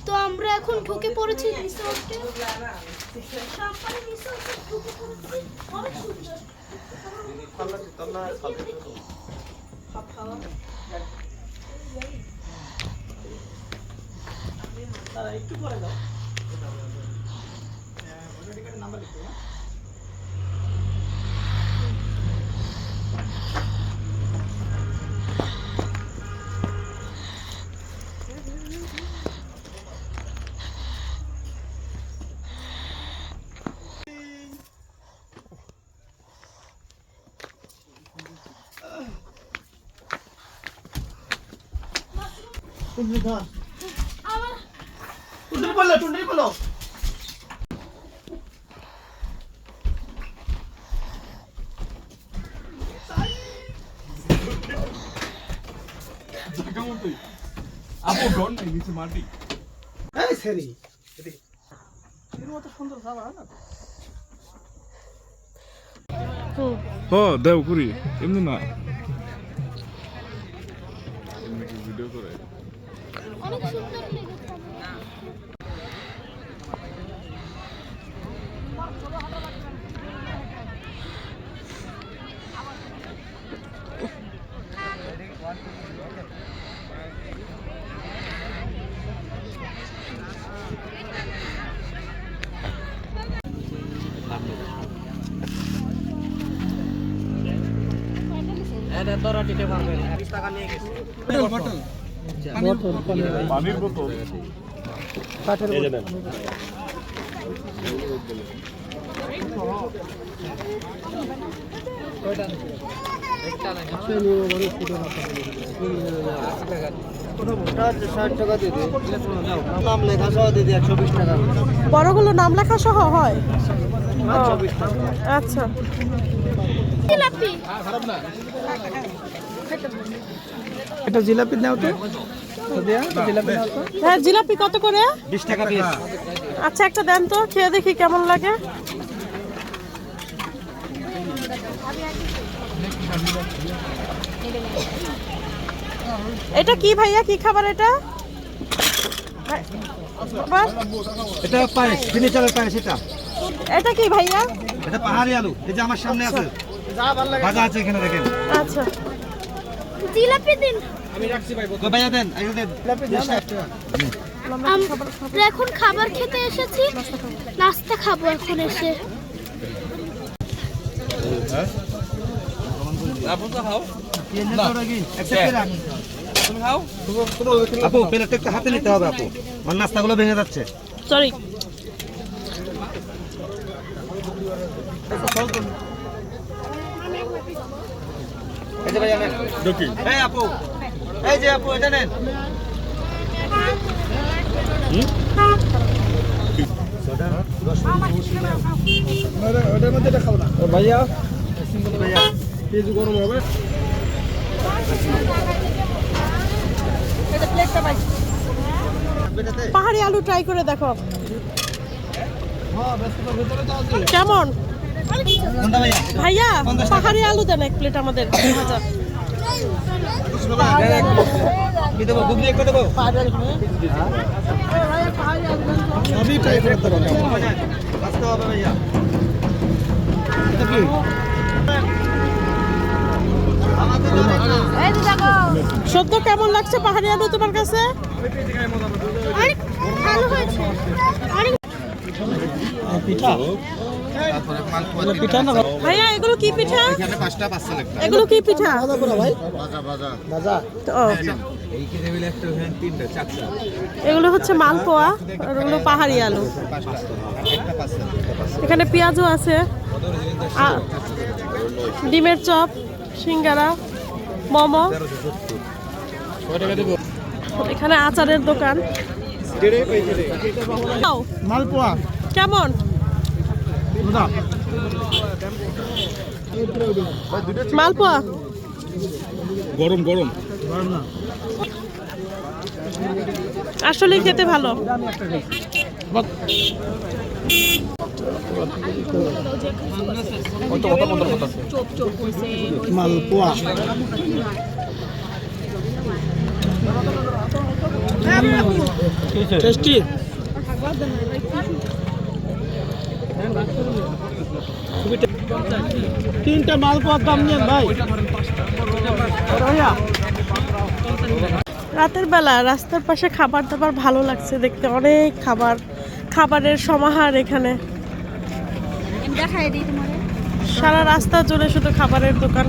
তো আমরা এখন ঢুকে পড়েছি রিসোর্টে। সাপারে রিসোর্টে ঢুকে পড়েছি, অনেক সুন্দর। একটু পরে দাও। টুন্ডি বলো আপু ডন নাই নিচে মাটি এই সেরি এদিকে এর মতো সুন্দর জায়গা হয় না দেও করি এমনি না এমনি কি ভিডিও করে অনেক সুন্দর লেগেছে। এটা তোরা দিতে পারবেন 20 টাকা নিয়ে গেছে বোতল পানির বোতল কাঠের বোতল কয়টা একটা না সে নিয়ে বড় ছোট না 80 টাকা ওটা 60 টাকা দিয়ে দে নাম লেখা সহ দিয়ে দে 120 টাকা বড়গুলো নাম লেখা সহ হয় 120 টাকা আচ্ছা জিলাপি খারাপ না এটা জিলাপি নাও তো জিলাপি নাও তো হ্যাঁ জিলাপি কত করে 20 টাকা পিস আচ্ছা একটা দেন তো খেয়ে দেখি কেমন লাগে এটা কি ভাইয়া কি খাবার এটা এটা পায়েস চিনি চালের পায়েস এটা এটা কি ভাইয়া এটা পাহাড়ি আলু এই যে আমার সামনে আছে ভাজা আছে এখানে দেখেন আচ্ছা জিলাপি দিন। তো ভাইয়া দেন এই দেন জিলাপি দেন আমরা এখন খাবার খেতে এসেছি, নাস্তা খাবো এখন এসে। আপু তো খাও তুমি খাও আপু প্লেটটা একটু হাতে নিতে হবে আপু আমার নাস্তাগুলো ভেঙে যাচ্ছে সরি এই যে ভাইয়া নেন দেখি এই আপু এই যে আপু এটা নেন ওটার মধ্যে এটা খাও না ভাইয়া ভাইয়া পেঁয়াজ গরম হবে পাহাড়ি আলু ট্রাই করে দেখো কেমন কোনটা ভাইয়া ভাইয়া পাহাড়ি আলু দেন এক প্লেট আমাদের ভাজা কি দেবো গুগলি একটু দেবো সবই ট্রাই করতে পারবো বাঁচতে হবে ভাইয়া এটা কি সদ্য কেমন লাগছে পাহাড়ি আলু তোমার কাছে অনেক ভালো হয়েছে, অনেক পিঠা পিঠা না ভাইয়া এগুলো কি পিঠা এখানে 5টা বাচ্চা লাগবে এগুলো কি পিঠা ভাই ভাজা ভাজা ভাজা ও, এই কি টেবিলে একটা ওখানে 3টা 4টা এগুলো হচ্ছে মালপোয়া আর ওগুলো পাহাড়ি আলু 5টা একটা পাঁচটা এখানে পেঁয়াজও আছে ডিমের চপ সিঙ্গারা মোমো এখানে আচারের দোকান নাও, মালপোয়া কেমন মালপোয়া গরম গরম আসলে খেতে ভালো মালপোয়া টেস্টি তিনটা মালপোয়ার দাম নেন ভাই। রাতের বেলা রাস্তার পাশে খাবার দাবার ভালো লাগছে দেখতে, অনেক খাবারের সমাহার এখানে। দেখাই দিই তোমার সারা রাস্তা জুড়ে শুধু খাবারের দোকান।